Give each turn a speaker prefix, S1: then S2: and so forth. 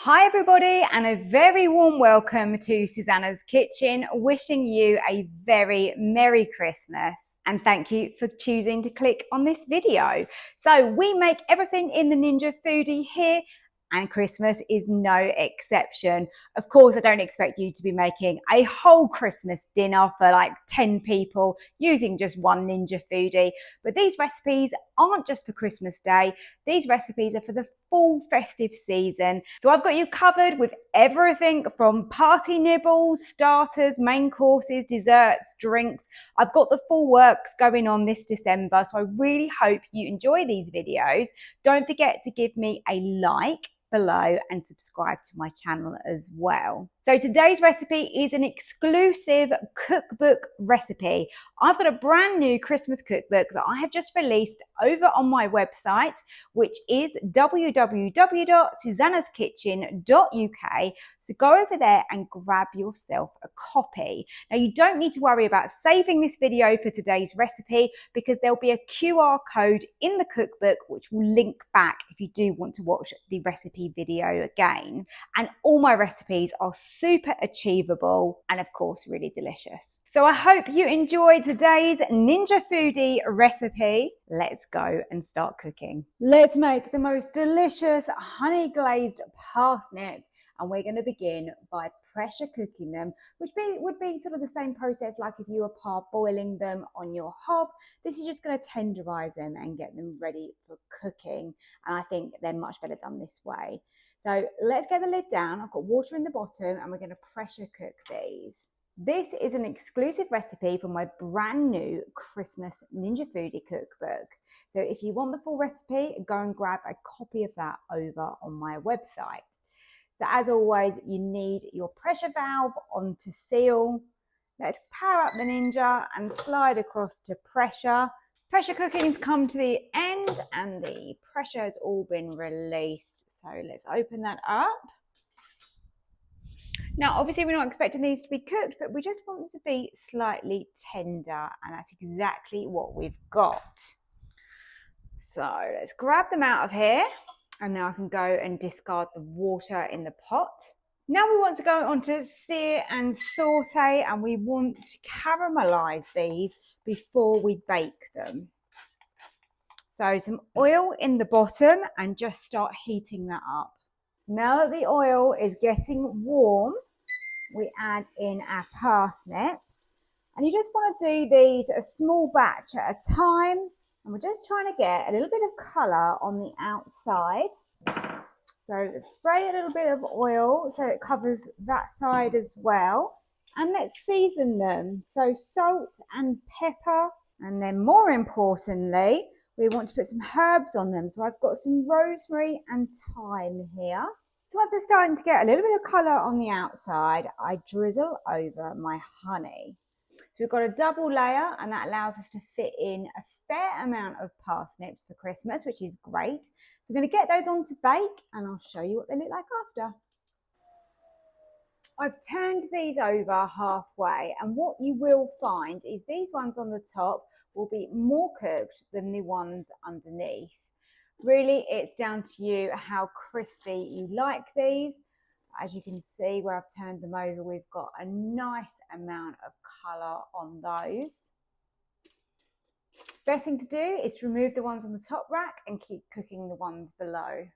S1: Hi everybody, and a very warm welcome to Susannah's Kitchen, wishing you a very Merry Christmas. And thank you for choosing to click on this video. So we make everything in the Ninja Foodi here, and Christmas is no exception. Of course, I don't expect you to be making a whole Christmas dinner for like 10 people using just one Ninja Foodi, but these recipes aren't just for Christmas Day. These recipes are for the full festive season. So I've got you covered with everything from party nibbles, starters, main courses, desserts, drinks. I've got the full works going on this December, so I really hope you enjoy these videos. Don't forget to give me a like below and subscribe to my channel as well. So today's recipe is an exclusive cookbook recipe. I've got a brand new Christmas cookbook that I have just released over on my website, which is www.susannahskitchen.uk. So go over there and grab yourself a copy. Now you don't need to worry about saving this video for today's recipe because there'll be a QR code in the cookbook which will link back if you do want to watch the recipe video again. And all my recipes are super achievable and of course really delicious. So I hope you enjoyed today's Ninja Foodi recipe. Let's go and start cooking. Let's make the most delicious honey glazed parsnips, and we're going to begin by pressure cooking them, which would be sort of the same process like if you were parboiling them on your hob. This is just going to tenderize them and get them ready for cooking, and I think they're much better done this way. So let's get the lid down. I've got water in the bottom and we're going to pressure cook these. This is an exclusive recipe for my brand new Christmas Ninja Foodi cookbook. So if you want the full recipe, go and grab a copy of that over on my website. So as always, you need your pressure valve on to seal. Let's power up the Ninja and slide across to pressure. Pressure cooking's come to the end and the pressure has all been released. So let's open that up. Now, obviously we're not expecting these to be cooked, but we just want them to be slightly tender, and that's exactly what we've got. So let's grab them out of here, and now I can go and discard the water in the pot. Now we want to go on to sear and saute, and we want to caramelize these before we bake them. So some oil in the bottom and just start heating that up. Now that the oil is getting warm, we add in our parsnips, and you just want to do these a small batch at a time, and we're just trying to get a little bit of colour on the outside. So spray a little bit of oil so it covers that side as well, and let's season them. So salt and pepper, and then more importantly we want to put some herbs on them. So I've got some rosemary and thyme here. So once it's starting to get a little bit of colour on the outside, I drizzle over my honey. So we've got a double layer, and that allows us to fit in a fair amount of parsnips for Christmas, which is great. So we're going to get those on to bake, and I'll show you what they look like after. I've turned these over halfway, and what you will find is these ones on the top will be more cooked than the ones underneath. Really, it's down to you how crispy you like these. As you can see where I've turned them over, we've got a nice amount of colour on those. Best thing to do is to remove the ones on the top rack and keep cooking the ones below.